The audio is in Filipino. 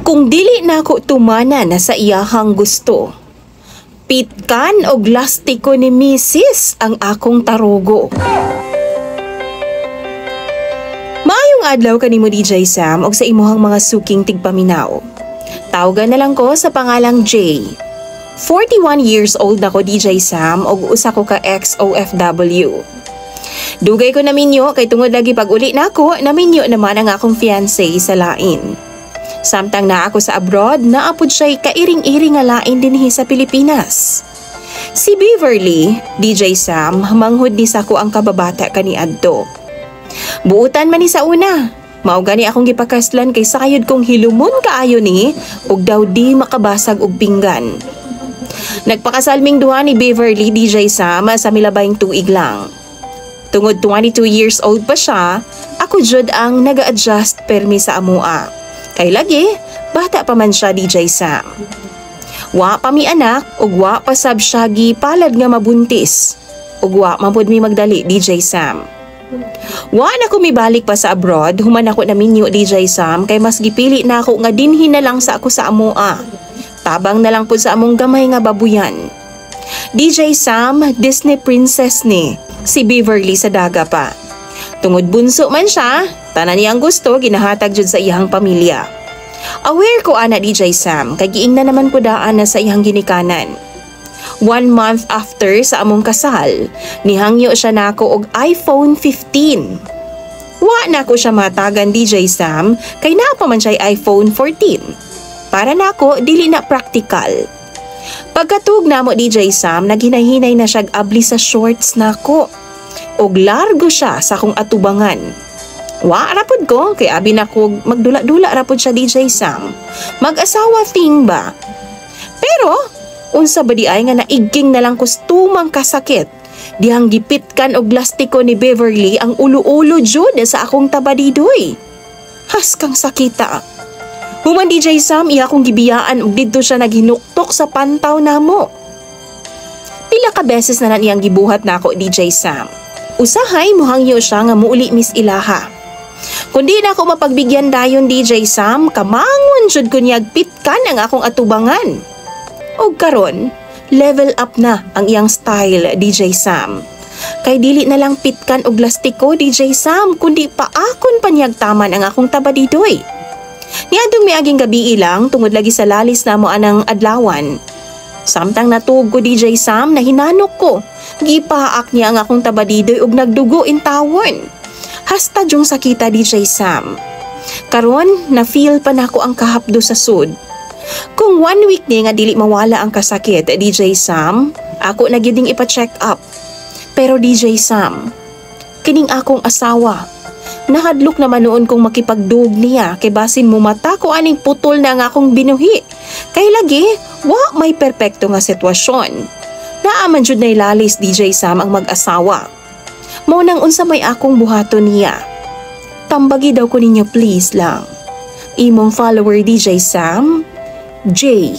Kung dili na ako tumana na sa iyahang gusto, pitkan og lastiko ni Mrs. ang akong tarugo. Maayong adlaw kanimo DJ Sam og sa imuhang mga suking tigpaminaw. Tawagan na lang ko sa pangalang Jay. 41 years old ako DJ Sam og usa ko ka ex-OFW. Dugay ko naminyo kay tungod lagi pag uli na ako, naminyo naman ang akong fiancé sa lain. Samtang na ako sa abroad, naapod siya'y kairing-iring nga lain dinhi sa Pilipinas. Si Beverly, DJ Sam, manghud ni sa ko ang kababata kaniadto. Buutan man ni sa una. Mao gani akong gipakaslan kay sayod kong hilumon kaayo ni ug daw di makabasag og pinggan. Nagpakasalming duha ni Beverly DJ Sam sa milabayng tuig lang. Tungod 22 years old pa siya, ako jud ang naga-adjust permi sa amua. Kay lagi, bata pa man siya DJ Sam. Wa pa mi anak ug wa pa sab siya gipalad nga mabuntis. Ug wa man pud mi magdali DJ Sam. Wa na ko mibalik pa sa abroad, human ako naminyo DJ Sam kay mas gipili na ako nga dinhi na lang sa ako sa amua. Tabang na lang po sa among gamay nga babuyan. DJ Sam, Disney princess ni, si Beverly sa daga pa. Tungod bunso man siya, tanan niyang gusto ginahatag jud sa iyang pamilya. Aware ko ana DJ Sam, kay giing na naman po daan na sa iyang ginikanan. 1 month after sa among kasal, nihangyo siya nako og iPhone 15. Wa na ko siya matagan DJ Sam, kay naa pa man siya iPhone 14. Para nako dili na practical. Pagkatug namo DJ Sam, naghinay-hinay na siya abli sa shorts nako. Og largo siya sa akong atubangan. Wa rapod ko kay abi nako magdula-dula rapod siya DJ Sam. Mag-asawa thing ba? Pero unsa ba di ay nga naiging na lang kustumang kasakit. Dihang gipitkan og lastiko ni Beverly ang ulo-ulo jud sa akong tabadidoy. Has kang sakita. Human DJ Sam, iya kong gibiyaan og didto siya naghinuktok sa pantaw namo. Pila ka beses na iyang gibuhat nako DJ Sam. Usahay muhangyo siya nga muuli Miss Ilaha. Kundi na ako mapagbigyan dayon DJ Sam, kamangon jud ko niyag pitkan ang akong atubangan. Og karon, level up na ang iyang style DJ Sam. Kay dili na lang pitkan og lastiko DJ Sam, kundi paakon pa niyag taman ang akong tabadidoy. Niadtong miaging gabi ilang tungod lagi sa lalis namo anang adlawan. Samtang natug ko DJ Sam, nahinanok ko. Gipaak niya ang akong tabadidoy og nagdugo in tawon. Hasta jung sakita DJ Sam. Karon, na-feel pa nako ang kahapdo sa sud. Kung 1 week ni nga dili mawala ang kasakit DJ Sam, ako na gyuding ipa-check up. Pero DJ Sam, kining akong asawa, nahadlok naman noon kong makipagdug niya kay basin mo mata ko aning putol na ang akong binuhi. Kay lagi, wa may perpekto nga sitwasyon. Naaman jud na ilalis DJ Sam ang mag-asawa. Mao nang unsa may akong buhaton niya. Tambagi daw ko ninyo please lang. Imong follower DJ Sam, J.